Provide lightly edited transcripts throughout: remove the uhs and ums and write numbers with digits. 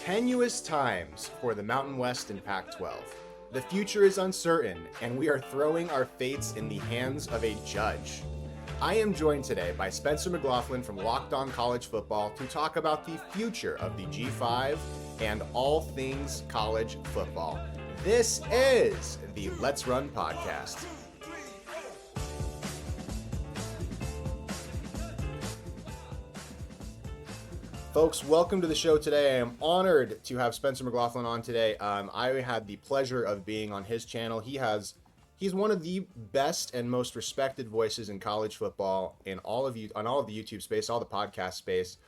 Tenuous times for the Mountain West and Pac-12. The future is uncertain, and we are throwing our fates in the hands of a judge. I am joined today by Spencer McLaughlin from Locked On College Football to talk about the future of the G5 and all things college football. This is the Let's Run podcast. Folks, welcome to the show today. I am honored to have Spencer McLaughlin on today. I had the pleasure of being on his channel. He's one of the best and most respected voices in college football on all of the YouTube space, all the podcast space.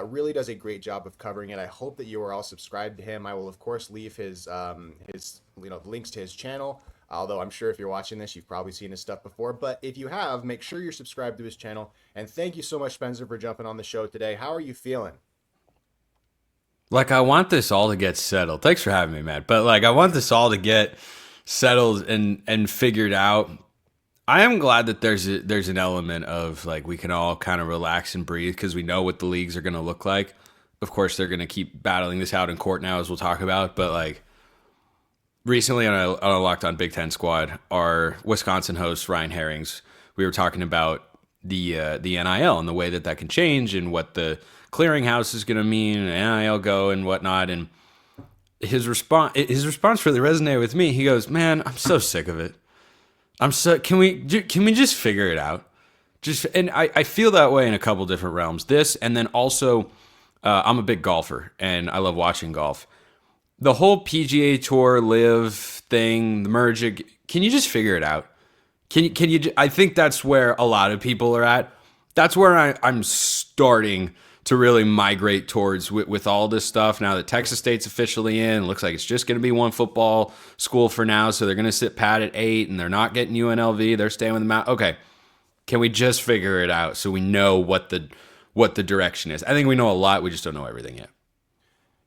Really does a great job of covering it. I hope that you are all subscribed to him. I will of course leave his links to his channel. Although I'm sure if you're watching this, you've probably seen his stuff before. But if you have, make sure you're subscribed to his channel. And thank you so much, Spencer, for jumping on the show today. How are you feeling? I want this all to get settled. Thanks for having me, Matt. But I want this all to get settled and figured out. I am glad that there's an element of we can all kind of relax and breathe because we know what the leagues are going to look like. Of course, they're going to keep battling this out in court now, as we'll talk about. But recently on a Locked On Big Ten squad, our Wisconsin host Ryan Herrings, we were talking about the NIL and the way that can change and what the clearinghouse is going to mean, and NIL go and whatnot. And his response really resonated with me. He goes, "Man, I'm so sick of it. Can we just figure it out?" And I feel that way in a couple different realms. This, and then also, I'm a big golfer and I love watching golf. The whole PGA Tour live thing, the merger. Can you just figure it out? Can you? I think that's where a lot of people are at. That's where I'm starting to really migrate towards with all this stuff. Now that Texas State's officially in, it looks like it's just going to be one football school for now. So they're going to sit pat at 8 and they're not getting UNLV. They're staying with the Mount. Okay. Can we just figure it out so we know what the direction is? I think we know a lot. We just don't know everything yet.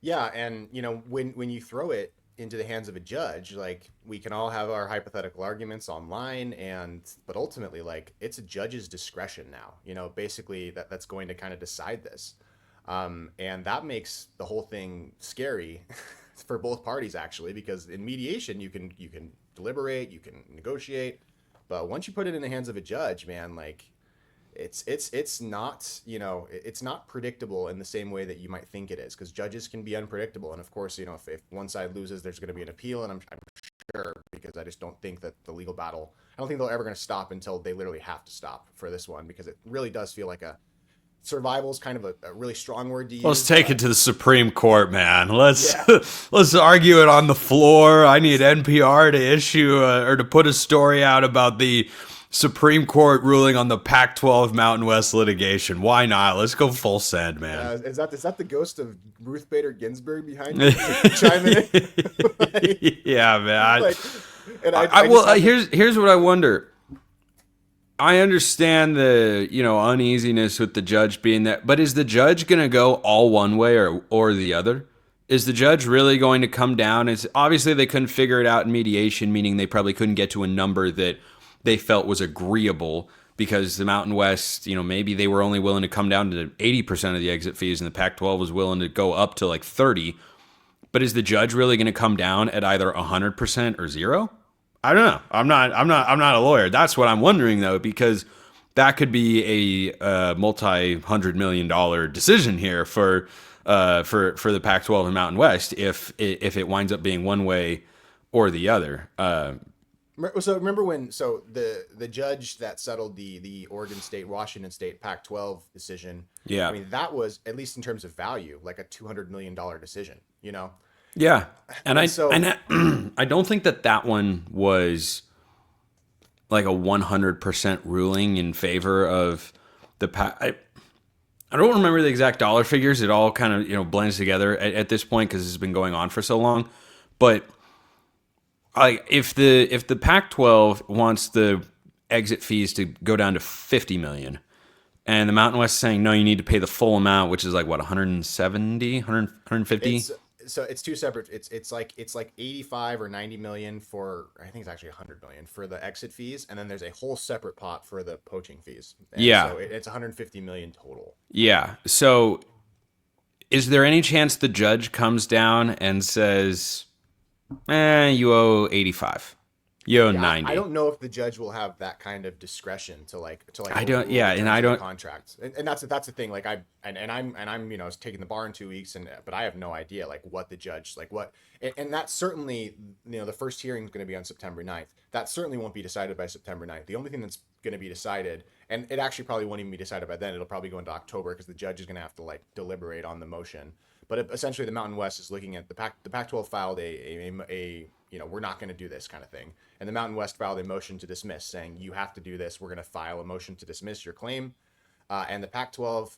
Yeah. And when you throw it into the hands of a judge, we can all have our hypothetical arguments online, but ultimately it's a judge's discretion now, basically that's going to kind of decide this. And that makes the whole thing scary for both parties, actually, because in mediation, you can deliberate, you can negotiate, but once you put it in the hands of a judge, man, it's not, it's not predictable in the same way that you might think it is, because judges can be unpredictable. And of course, if one side loses, there's going to be an appeal, and I'm sure, because I just don't think that the legal battle, I don't think they're ever going to stop until they literally have to stop for this one, because it really does feel like survival is kind of a really strong word to use. Let's take it to the Supreme Court, man. Let's argue it on the floor. I need NPR to issue or to put a story out about the Supreme Court ruling on the Pac-12 Mountain West litigation. Why not? Let's go full send, man. Is that the ghost of Ruth Bader Ginsburg behind you? Chiming in? Yeah, man. Here's what I wonder. I understand the uneasiness with the judge being that, but is the judge going to go all one way or the other? Is the judge really going to come down? It's obviously they couldn't figure it out in mediation, meaning they probably couldn't get to a number that they felt was agreeable, because the Mountain West, maybe they were only willing to come down to 80% of the exit fees, and the Pac-12 was willing to go up to 30. But is the judge really going to come down at either 100% or 0? I don't know. I'm not a lawyer. That's what I'm wondering, though, because that could be a multi-$100 million decision here for the Pac-12 and Mountain West if it winds up being one way or the other. So remember when the judge that settled the Oregon State, Washington State Pac-12 decision? Yeah. I mean, that was, at least in terms of value, a $200 million decision, Yeah. And I don't think that one was a 100% ruling in favor of the Pac. I don't remember the exact dollar figures. It all kind of, blends together at this point because it's been going on for so long. But if the Pac-12 wants the exit fees to go down to $50 million, and the Mountain West is saying no, you need to pay the full amount, which is 170, 150. So it's two separate. It's like 85 or 90 million for, I think it's actually 100 million for the exit fees, and then there's a whole separate pot for the poaching fees. And yeah, so it's 150 million total. Yeah. So Is there any chance the judge comes down and says, you owe 85, you owe Yeah, I 90? don't know if the judge will have that kind of discretion to like I don't. overrule Yeah, the and terms I of the don't. contract. And that's the thing. Like I'm taking the bar in 2 weeks, but I have no idea like what the judge like what and that certainly the first hearing is going to be on September 9th. That certainly won't be decided by September 9th. The only thing that's going to be decided, and it actually probably won't even be decided by then. It'll probably go into October because the judge is going to have to like deliberate on the motion. But essentially, the Mountain West is looking at the Pac-12 filed a we're not going to do this kind of thing, and the Mountain West filed a motion to dismiss, saying you have to do this. We're going to file a motion to dismiss your claim, and the Pac-12,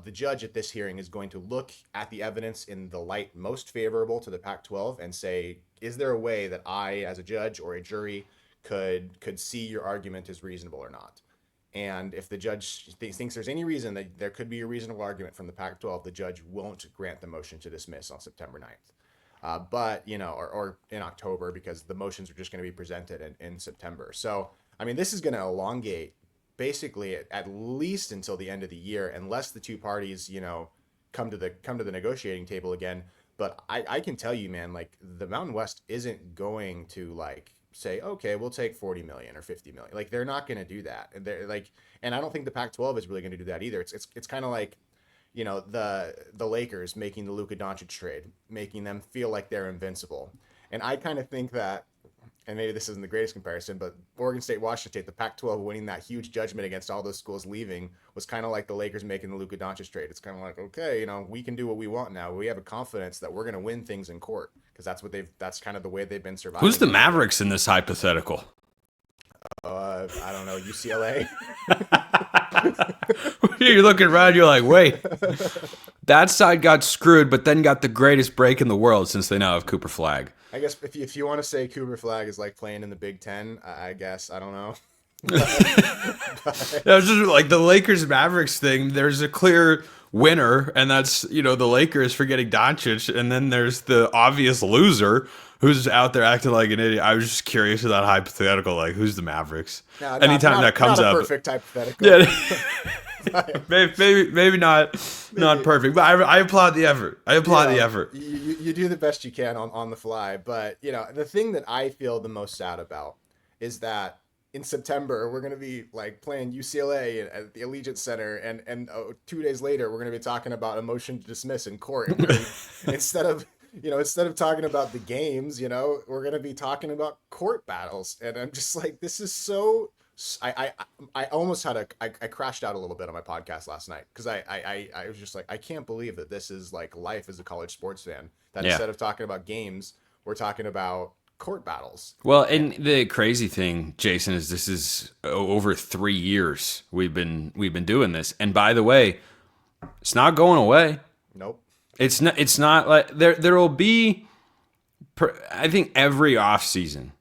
the judge at this hearing is going to look at the evidence in the light most favorable to the Pac-12 and say, is there a way that I, as a judge or a jury, could see your argument as reasonable or not? And if the judge thinks there's any reason that there could be a reasonable argument from the Pac-12, the judge won't grant the motion to dismiss on September 9th. But, or in October, because the motions are just going to be presented in September. So, I mean, this is going to elongate basically at least until the end of the year, unless the two parties, come to the negotiating table again. But I can tell you, man, like the Mountain West isn't going to like say, okay, we'll take 40 million or 50 million. Like they're not going to do that. And they're like, and I don't think the Pac-12 is really going to do that either. It's kind of like, the Lakers making the Luka Doncic trade, making them feel like they're invincible. And I kind of think that, and maybe this isn't the greatest comparison, but Oregon State, Washington State, the Pac-12 winning that huge judgment against all those schools leaving was kind of like the Lakers making the Luka Doncic trade. It's kind of like, okay, we can do what we want now. We have a confidence that we're going to win things in court because that's kind of the way they've been surviving. Who's the Mavericks in this hypothetical? I don't know, UCLA. You're looking around, you're like, wait, that side got screwed, but then got the greatest break in the world since they now have Cooper Flag. I guess if you want to say Cooper Flag is like playing in the Big Ten, I guess, I don't know. It was just like the Lakers Mavericks thing. There's a clear winner, and that's the Lakers for getting Doncic, and then there's the obvious loser who's out there acting like an idiot. I was just curious of that hypothetical, like who's the Mavericks? No, Anytime that comes not a up, perfect hypothetical. Yeah, maybe not perfect, but I applaud the effort. The effort. You do the best you can on the fly, but the thing that I feel the most sad about is that in September we're going to be like playing UCLA at the Allegiant Center, and 2 days later we're going to be talking about a motion to dismiss in court instead of talking about the games. We're going to be talking about court battles, and I'm just like, this is so. I almost I crashed out a little bit on my podcast last night because I was just like, I can't believe that this is like life as a college sports fan, that instead of talking about games, we're talking about court battles. Well, and the crazy thing, Jason, is this is over 3 years we've been doing this, and by the way, it's not going away. Nope. It's not like there will be. I think every offseason,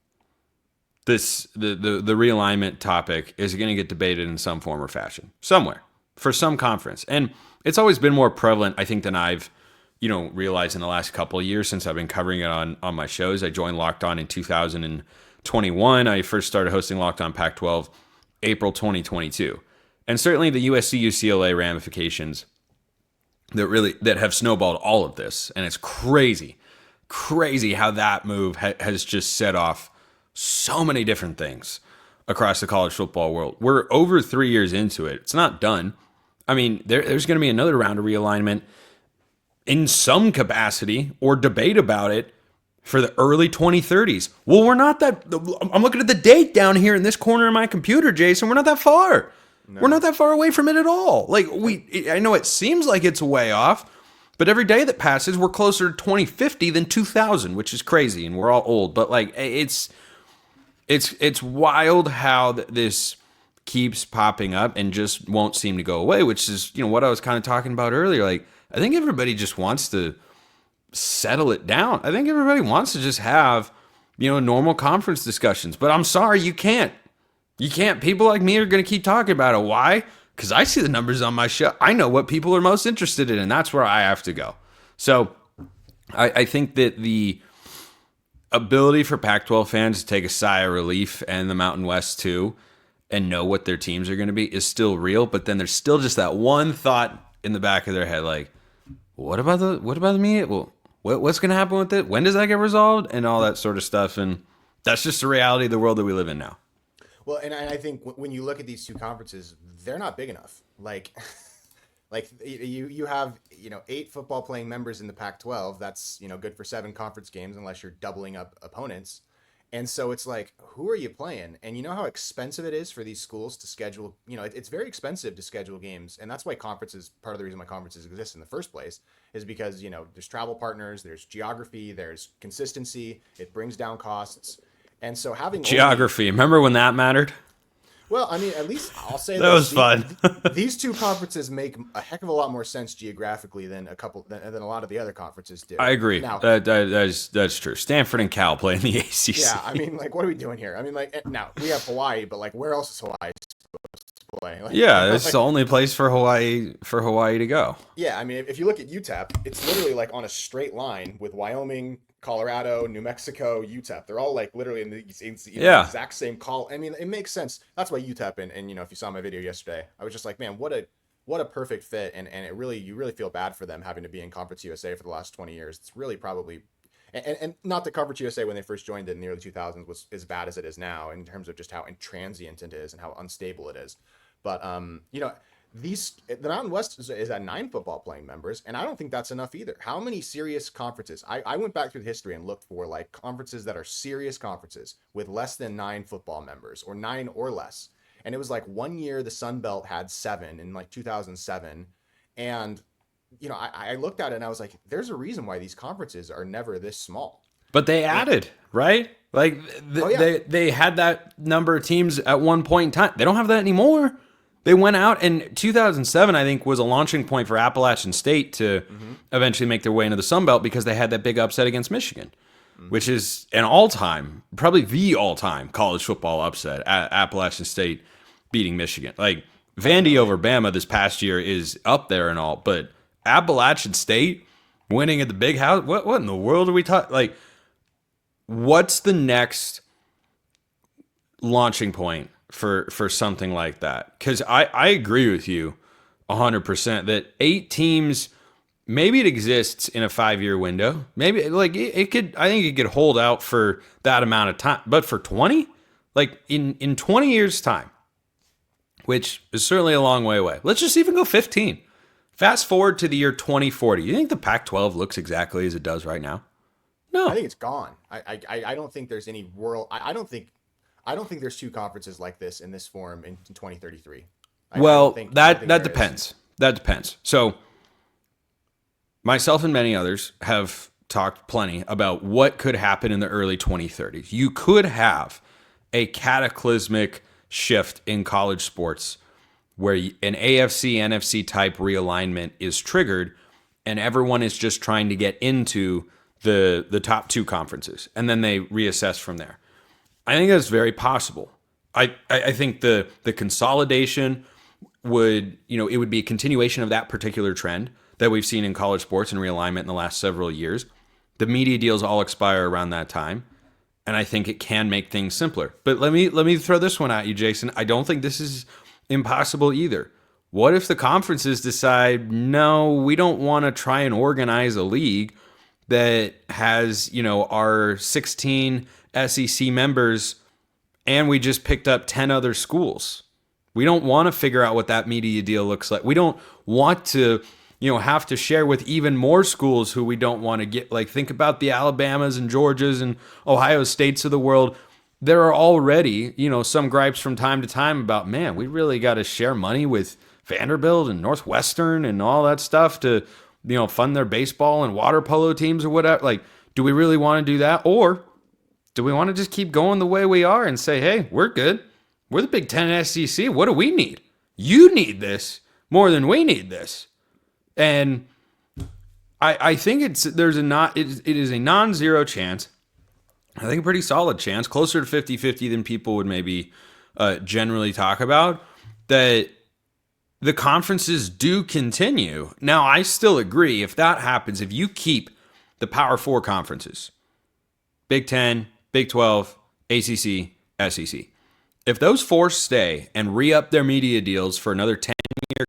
the realignment topic is going to get debated in some form or fashion somewhere for some conference, and it's always been more prevalent, I think, than I've realized in the last couple of years since I've been covering it on my shows. I joined Locked On in 2021. I first started hosting Locked On Pac-12 April 2022, and certainly the USC UCLA ramifications that have snowballed all of this, and it's crazy how that move has just set off so many different things across the college football world. We're over 3 years into it. It's not done. I mean, there's going to be another round of realignment in some capacity or debate about it for the early 2030s. Well, we're not that. I'm looking at the date down here in this corner of my computer, Jason. We're not that far. No. We're not that far away from it at all. Like I know it seems like it's way off, but every day that passes, we're closer to 2050 than 2000, which is crazy, and we're all old. But like it's wild how this keeps popping up and just won't seem to go away, which is what I was kind of talking about earlier. Like I think everybody just wants to settle it down. I think everybody wants to just have normal conference discussions. But I'm sorry, you can't. You can't. People like me are going to keep talking about it. Why? Because I see the numbers on my show. I know what people are most interested in, and that's where I have to go. So I think that the ability for Pac-12 fans to take a sigh of relief, and the Mountain West too, and know what their teams are going to be is still real. But then there's still just that one thought in the back of their head, like, what about the media? Well, what's going to happen with it? When does that get resolved? And all that sort of stuff. And that's just the reality of the world that we live in now. Well, and I think when you look at these two conferences, they're not big enough. Like, like you have 8 football playing members in the Pac-12. That's good for 7 conference games unless you're doubling up opponents. And so it's like, who are you playing? And you know how expensive it is for these schools to schedule. It's very expensive to schedule games, and that's why conferences. Part of the reason why conferences exist in the first place is because there's travel partners, there's geography, there's consistency. It brings down costs, and so having Geography. Remember when that mattered? well, I mean, at least I'll say That was fun. these two conferences make a heck of a lot more sense geographically than a lot of the other conferences do. I agree. Now, That's true. Stanford and Cal play in the ACC. yeah, I mean, like, what are we doing here? I mean, like, now we have Hawaii, but like, where else is Hawaii supposed to play? Like, Yeah, it's like, the only place for Hawaii to go. yeah, I mean, if you look at UTEP, it's literally like on a straight line with Wyoming, Colorado, New Mexico, UTEP. They're all like literally in the Yeah. exact same call. I mean, it makes sense. That's why UTEP and if you saw my video yesterday, I was just like, man, what a perfect fit. And you really feel bad for them having to be in Conference USA for the last 20 years. It's really probably and not that Conference USA when they first joined it in the early 2000s was as bad as it is now in terms of just how intransient it is and how unstable it is. But the Mountain West is at 9 football playing members, and I don't think that's enough either. How many serious conferences? I went back through the history and looked for like conferences that are serious conferences with less than 9 football members or 9 or less. And it was like one year the Sun Belt had 7 in like 2007. And I looked at it and I was like, there's a reason why these conferences are never this small. But they added, right? Like Oh yeah. they had that number of teams at one point in time. They don't have that anymore. They went out, and 2007, I think, was a launching point for Appalachian State to eventually make their way into the Sun Belt because they had that big upset against Michigan, which is an all-time, probably the all-time college football upset. Appalachian State beating Michigan. Like, Vandy over Bama this past year is up there and all, but Appalachian State winning at the Big House? What in the world are we talking? Like, what's the next launching point for something like that? Because I agree with you 100% that 8 teams, maybe it exists in a 5-year window. Maybe like it could, I think it could hold out for that amount of time. But for 20, like in 20 years time, which is certainly a long way away. Let's just even go 15. Fast forward to the year 2040. You think the Pac-12 looks exactly as it does right now? No. I think it's gone. I don't think there's any world. I don't think there's 2 conferences like this in this form in 2033. Well, I don't think that there is. depends. That depends. So, myself and many others have talked plenty about what could happen in the early 2030s. You could have a cataclysmic shift in college sports where an AFC, NFC type realignment is triggered and everyone is just trying to get into the top 2 conferences and then they reassess from there. I think that's very possible. I think the consolidation would, it would be a continuation of that particular trend that we've seen in college sports and realignment in the last several years. The media deals all expire around that time, and I think it can make things simpler. But let me throw this one at you, Jason. I don't think this is impossible either. What if the conferences decide, no, we don't want to try and organize a league that has, our 16 SEC members and we just picked up 10 other schools? We don't want to figure out what that media deal looks like. We don't want to, have to share with even more schools who we don't want to get. Like, think about the Alabamas and Georgias and Ohio States of the world. There are already, some gripes from time to time about, man, we really got to share money with Vanderbilt and Northwestern and all that stuff to, fund their baseball and water polo teams or whatever. Like, do we really want to do that? Or do we want to just keep going the way we are and say, hey, we're good. We're the Big Ten SEC. What do we need? You need this more than we need this. And I think it is a non-zero chance. I think a pretty solid chance, closer to 50-50 than people would maybe generally talk about, that the conferences do continue. Now, I still agree, if that happens, if you keep the Power 4 conferences, Big 10, Big 12, ACC, SEC, if those 4 stay and re-up their media deals for another 10-year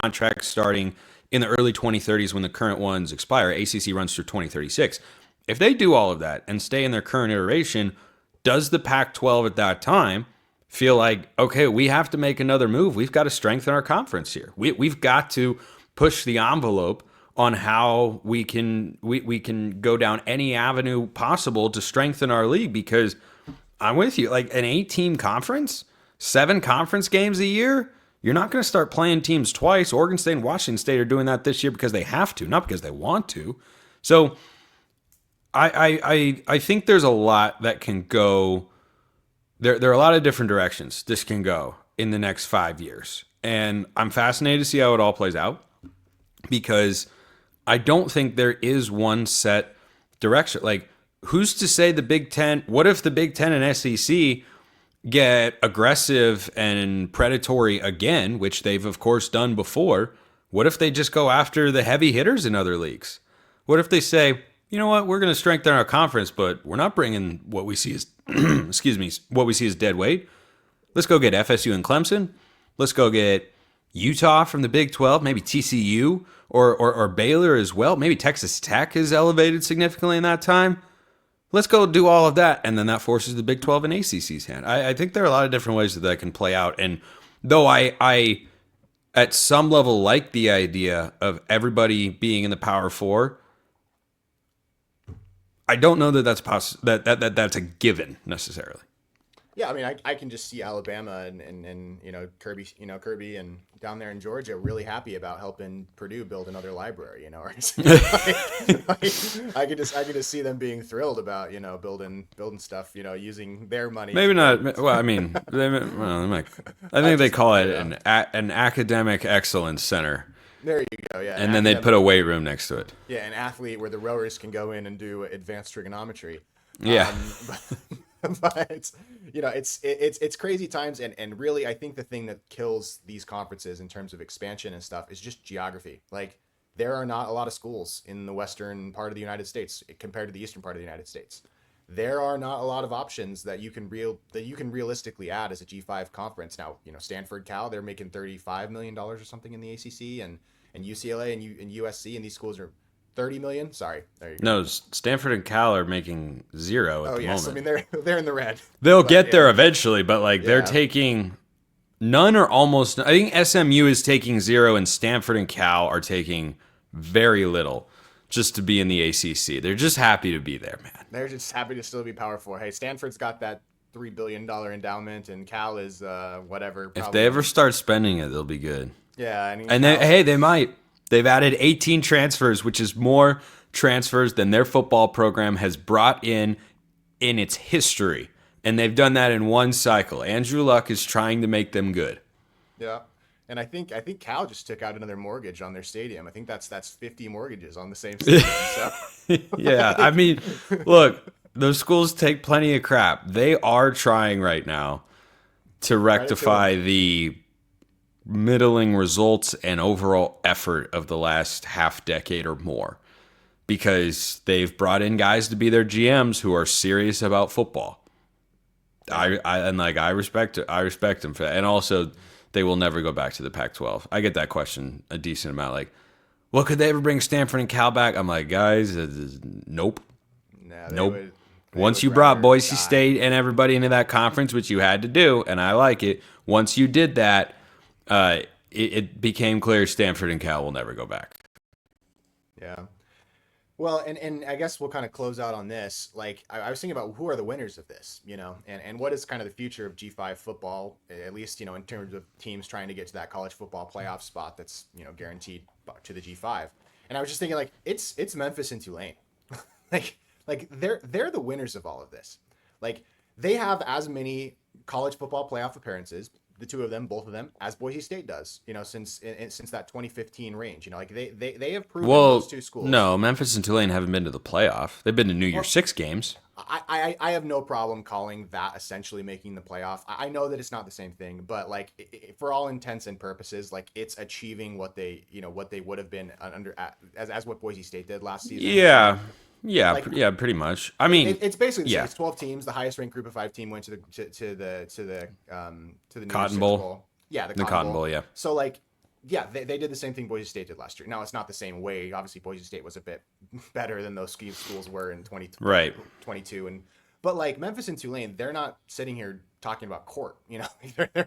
contract starting in the early 2030s when the current ones expire. ACC runs through 2036. If they do all of that and stay in their current iteration, does the Pac-12 at that time feel like, okay, we have to make another move? We've got to strengthen our conference here. We've got to push the envelope on how we can go down any avenue possible to strengthen our league, because I'm with you. Like an 8-team conference, 7 conference games a year, you're not going to start playing teams twice. Oregon State and Washington State are doing that this year because they have to, not because they want to. So I think there's a lot that can go. There are a lot of different directions this can go in the next 5 years. And I'm fascinated to see how it all plays out, because I don't think there is one set direction. Like, who's to say the Big Ten? What if the Big Ten and SEC get aggressive and predatory again, which they've, of course, done before? What if they just go after the heavy hitters in other leagues? What if they say, you know what, we're going to strengthen our conference, but we're not bringing what we see as, excuse me, what we see as dead weight. Let's go get FSU and Clemson. Let's go get Utah from the Big 12, maybe TCU or Baylor as well. Maybe Texas Tech is elevated significantly in that time. Let's go do all of that, and then that forces the Big 12 and ACC's hand. I think there are a lot of different ways that can play out, and though I at some level like the idea of everybody being in the Power Four, I don't know that that's a given necessarily. Yeah, I mean, I can just see Alabama and Kirby and down there in Georgia really happy about helping Purdue build another library. Or I could just see them being thrilled about building stuff. Using their money. Maybe not. Well, I mean, I think they call it an academic excellence center. There you go. Yeah, and then they'd put a weight room next to it. Yeah, an athlete where the rowers can go in and do advanced trigonometry. Yeah. But it's crazy times, and really I think the thing that kills these conferences in terms of expansion and stuff is just geography. Like, there are not a lot of schools in the western part of the United States compared to the eastern part of the United States. There are not a lot of options that you can realistically add as a G5 conference. Now, Stanford, Cal, they're making $35 million or something in the ACC, and UCLA and USC, and these schools are 30 million. Sorry, there you go. No, Stanford and Cal are making zero at the moment. I mean, they're in the red. They'll get there eventually, but they're taking none or almost. I think SMU is taking zero, and Stanford and Cal are taking very little just to be in the ACC. They're just happy to be there, man. They're just happy to still be Power 4. Hey, Stanford's got that $3 billion endowment, and Cal is whatever. If they ever start spending it, they'll be good. Yeah, I mean, and they might. They've added 18 transfers, which is more transfers than their football program has brought in its history. And they've done that in one cycle. Andrew Luck is trying to make them good. Yeah. And I think Cal just took out another mortgage on their stadium. I think that's 50 mortgages on the same stadium. So. Yeah, I mean, look, those schools take plenty of crap. They are trying right now to rectify the middling results and overall effort of the last half decade or more, because they've brought in guys to be their GMs who are serious about football. I respect it. I respect them for that. And also, they will never go back to the Pac-12. I get that question a decent amount. Like, well, could they ever bring Stanford and Cal back? I'm like, guys, nope. Nope. Once you brought Boise State and everybody into that conference, which you had to do, and I like it, once you did that, it became clear Stanford and Cal will never go back. Yeah. Well, and I guess we'll kind of close out on this. Like, I was thinking about who are the winners of this, and what is kind of the future of G5 football, at least, in terms of teams trying to get to that college football playoff spot that's, guaranteed to the G5. And I was just thinking, like, it's Memphis and Tulane. like they're the winners of all of this. Like, they have as many college football playoff appearances, both of them, as Boise State does, since that 2015 range. Like, they have proven those two schools. No, Memphis and Tulane haven't been to the playoff. They've been to New Year's Six games. I have no problem calling that essentially making the playoff. I know that it's not the same thing, but like, for all intents and purposes, like, it's achieving what they would have been under as what Boise State did last season. Yeah. Yeah, pretty much. I mean, it's basically it's 12 teams. The highest ranked Group of 5 team went to the Cotton Bowl. Yeah, the Cotton Bowl. Yeah. So, like, Yeah, they did the same thing Boise State did last year. Now it's not the same way. Obviously, Boise State was a bit better than those ski schools were in Right. 2022, and but like Memphis and Tulane, they're not sitting here talking about court. They're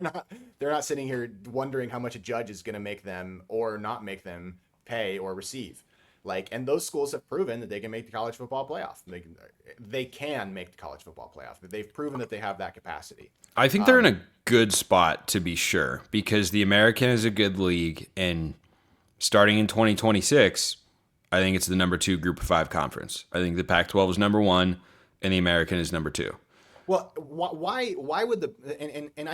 not sitting here wondering how much a judge is going to make them or not make them pay or receive. Like, and those schools have proven that they can make the college football playoff. They can make the college football playoff. They've proven that they have that capacity. I think they're in a good spot to be sure because the American is a good league, and starting in 2026, I think it's the number 2 Group of 5 conference. I think the Pac-12 is number 1, and the American is number 2. Well, why would and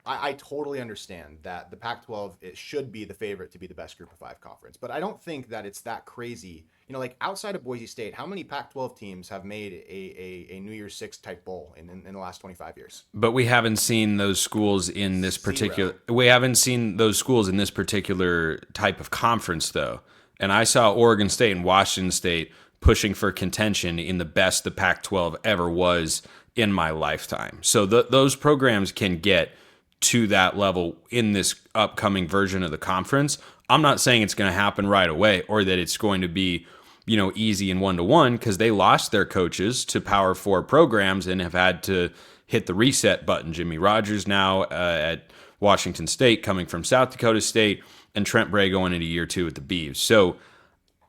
I totally understand that the Pac-12 it should be the favorite to be the best Group of 5 conference, but I don't think that it's that crazy. Like outside of Boise State, how many Pac-12 teams have made a New Year's Six type bowl in the last 25 years? But we haven't seen those schools in this particular. Zero. We haven't seen those schools in this particular type of conference, though. And I saw Oregon State and Washington State pushing for contention in the best the Pac-12 ever was in my lifetime. So those programs can get to that level in this upcoming version of the conference. I'm not saying it's going to happen right away or that it's going to be, easy and 1-to-1 because they lost their coaches to Power 4 programs and have had to hit the reset button. Jimmy Rogers now at Washington State coming from South Dakota State, and Trent Bray going into year 2 at the Beavs. So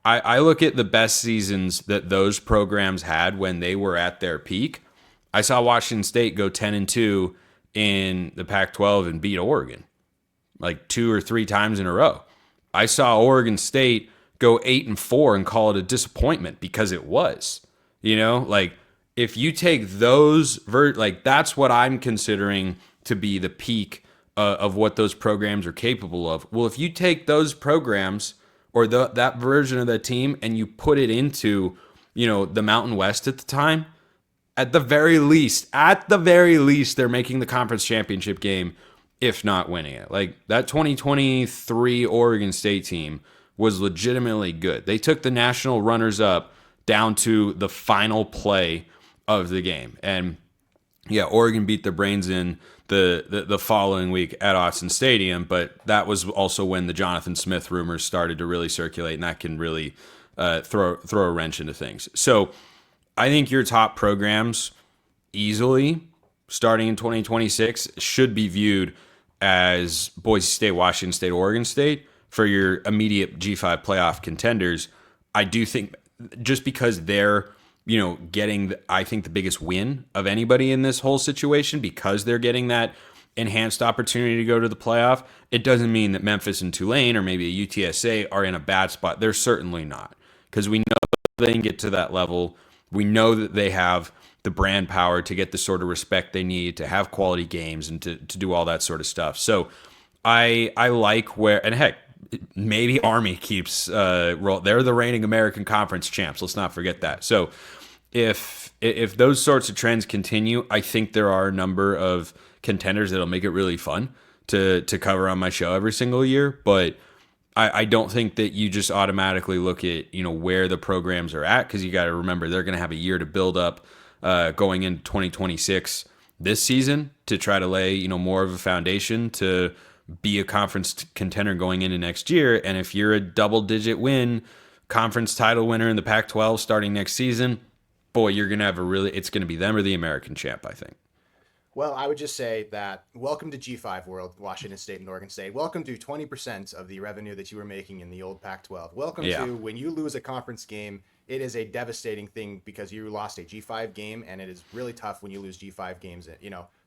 I look at the best seasons that those programs had when they were at their peak. I saw Washington State go 10-2 in the Pac-12 and beat Oregon like 2 or 3 times in a row. I saw Oregon State go 8-4 and call it a disappointment because it was. Like if you take those that's what I'm considering to be the peak of what those programs are capable of. Well, if you take those programs or that version of the team and you put it into, the Mountain West at the time, at the very least, they're making the conference championship game, if not winning it. Like that 2023 Oregon State team was legitimately good. They took the national runners-up down to the final play of the game. And yeah, Oregon beat their brains in the following week at Austin Stadium, but that was also when the Jonathan Smith rumors started to really circulate, and that can really throw a wrench into things. So I think your top programs easily starting in 2026 should be viewed as Boise State, Washington State, Oregon State for your immediate G5 playoff contenders. I do think just because they're getting, I think, the biggest win of anybody in this whole situation because they're getting that enhanced opportunity to go to the playoff, it doesn't mean that Memphis and Tulane or maybe a UTSA are in a bad spot. They're certainly not, because we know they can get to that level. We know that they have the brand power to get the sort of respect they need to have quality games and to do all that sort of stuff. So I like where, and heck, maybe Army keeps roll. They're the reigning American Conference champs. Let's not forget that. So if those sorts of trends continue, I think there are a number of contenders that'll make it really fun to cover on my show every single year. But I don't think that you just automatically look at where the programs are at, because you got to remember they're going to have a year to build up going into 2026 this season to try to lay more of a foundation to be a conference contender going into next year. And if you're a double-digit win conference title winner in the Pac-12 starting next season, boy, you're going to have it's going to be them or the American champ, I think. Well, I would just say that welcome to G5 world, Washington State and Oregon State. Welcome to 20% of the revenue that you were making in the old Pac-12. Welcome to when you lose a conference game, it is a devastating thing because you lost a G5 game, and it is really tough when you lose G5 games,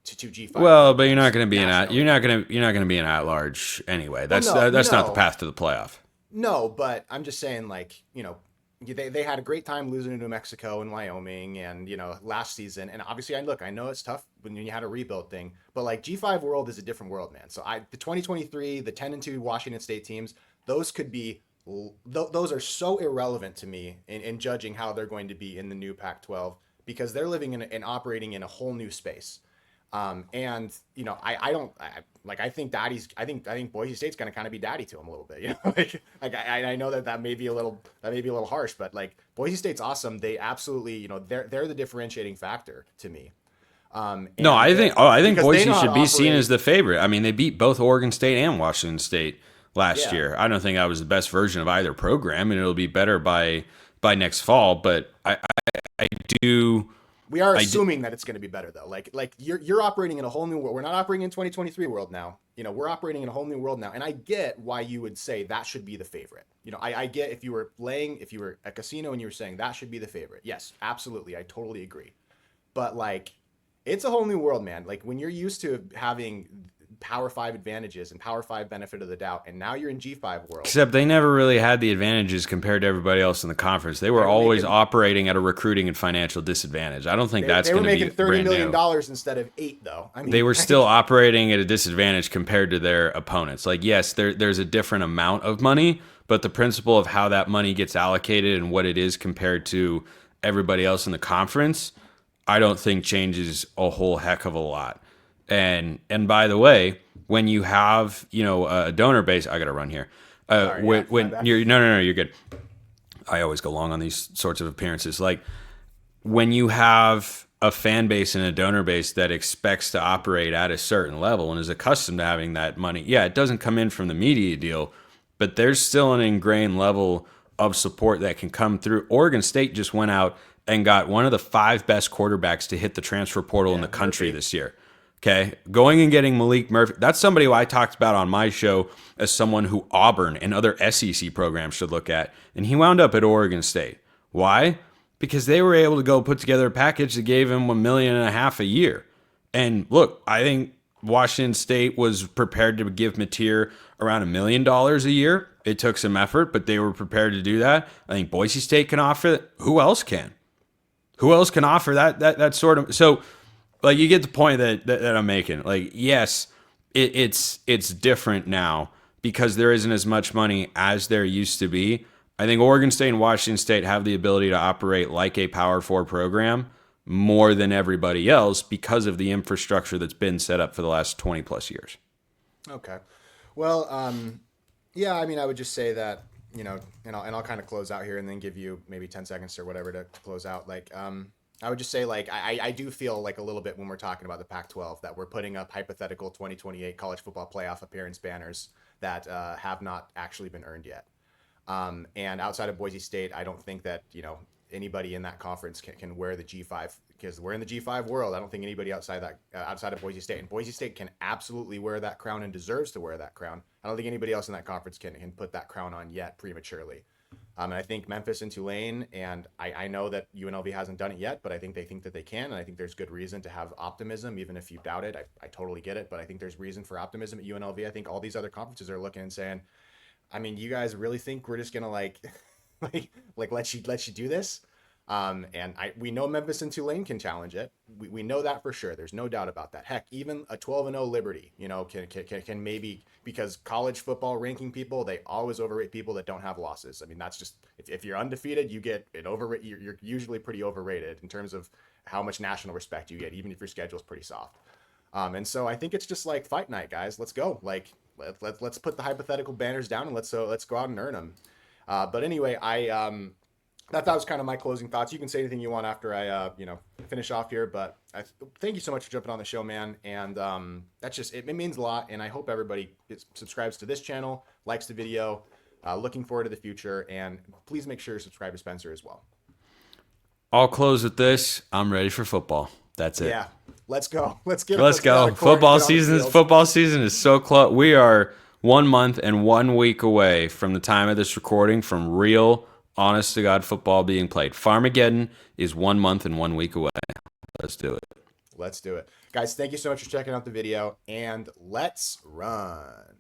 to G5. Well, but you're not going to be you're not going to be an at-large anyway. That's not the path to the playoff. No, but I'm just saying, they had a great time losing to New Mexico and Wyoming and, last season. And obviously, I know it's tough when you had a rebuild thing, but G5 world is a different world, man. So the 2023, the 10-2 Washington State teams, those could be, those are so irrelevant to me in judging how they're going to be in the new Pac-12, because they're living in and operating in a whole new space. I think Boise State's going to kind of be daddy to him a little bit, I know that may be a little harsh, but Boise State's awesome. They absolutely, they're the differentiating factor to me. I think Boise should be seen as the favorite. I mean, they beat both Oregon State and Washington State last Yeah. year. I don't think I was the best version of either program, and it'll be better by next fall. But I do We are I do, assuming that it's going to be better though. Like you're operating in a whole new world. We're not operating in 2023 world now. We're operating in a whole new world now. And I get why you would say that should be the favorite. I get if you were a casino and you were saying that should be the favorite. Yes, absolutely. I totally agree. But like it's a whole new world, man. Like when you're used to having Power 5 advantages and Power 5 benefit of the doubt and now you're in G5 world. except they never really had the advantages compared to everybody else in the conference. They They were were always making operating at a recruiting and financial disadvantage. I don't think that's they were going to be making 30 brand million new. dollars instead of 8 though. I They mean, were still operating at a disadvantage compared to their opponents. Like, yes, there's a different amount of money, but the principle of how that money gets allocated and what it is compared to everybody else in the conference, I don't think changes a whole heck of a lot. And by the way, when you have a donor base, I got to run here. sorry, yeah, my When bad. you're no, you're good. I always go long on these sorts of appearances. Like when you have a fan base and a donor base that expects to operate at a certain level and is accustomed to having that money, yeah, it doesn't come in from the media deal, but there's still an ingrained level of support that can come through. Oregon State just went out and got one of the 5 best quarterbacks to hit the transfer portal in Yeah, the country Murphy. this year. Okay. Going and getting Malik Murphy. That's somebody who I talked about on my show as someone who Auburn and other SEC programs should look at. And he wound up at Oregon State. Why? Because they were able to go put together a package that gave him $1.5 million a year. And look, I think Washington State was prepared to give Mateer around $1 million a year. It took some effort, but they were prepared to do that. I think Boise State can offer it. Who else can? Who else can offer that sort of so like you get the point that I'm making. Like, yes, it's different now because there isn't as much money as there used to be. I think Oregon State and Washington State have the ability to operate like a Power Four program more than everybody else because of the infrastructure that's been set up for the last 20 plus years. Okay. Well, yeah, I mean, I would just say that, and I'll kind of close out here and then give you maybe 10 seconds or whatever to close out. Like, I would just say, like, I do feel like a little bit when we're talking about the Pac-12 that we're putting up hypothetical 2028 college football playoff appearance banners that have not actually been earned yet. And outside of Boise State, I don't think that, anybody in that conference can wear the G5 because we're in the G5 world. I don't think anybody outside of Boise State, and Boise State can absolutely wear that crown and deserves to wear that crown. I don't think anybody else in that conference can put that crown on yet prematurely. And I think Memphis and Tulane, and I know that UNLV hasn't done it yet, but I think they think that they can. And I think there's good reason to have optimism, even if you doubt it. I totally get it, but I think there's reason for optimism at UNLV. I think all these other conferences are looking and saying, I mean, you guys really think we're just gonna like let you do this? And we know Memphis and Tulane can challenge it. We know that for sure. There's no doubt about that. Heck, even a 12-0 Liberty, can maybe, because college football ranking people, they always overrate people that don't have losses. I mean, that's just if you're undefeated, you get it overrated. You're usually pretty overrated in terms of how much national respect you get, even if your schedule's pretty soft. And so I think it's just like fight night, guys. Let's go. Like let's put the hypothetical banners down and let's go out and earn them. But anyway, that was kind of my closing thoughts. You can say anything you want after I finish off here. But thank you so much for jumping on the show, man. And that's just it means a lot. And I hope everybody subscribes to this channel, likes the video. Looking forward to the future, and please make sure you subscribe to Spencer as well. I'll close with this. I'm ready for football. That's it. Yeah, let's go. Let's get Let's get on go. the court, Football get on the season. field. Football season is so close. We are 1 month and 1 week away from the time of this recording from real, honest to God football being played. Farmageddon is 1 month and 1 week away. Let's do it. Let's do it, guys. Thank you so much for checking out the video, and let's run.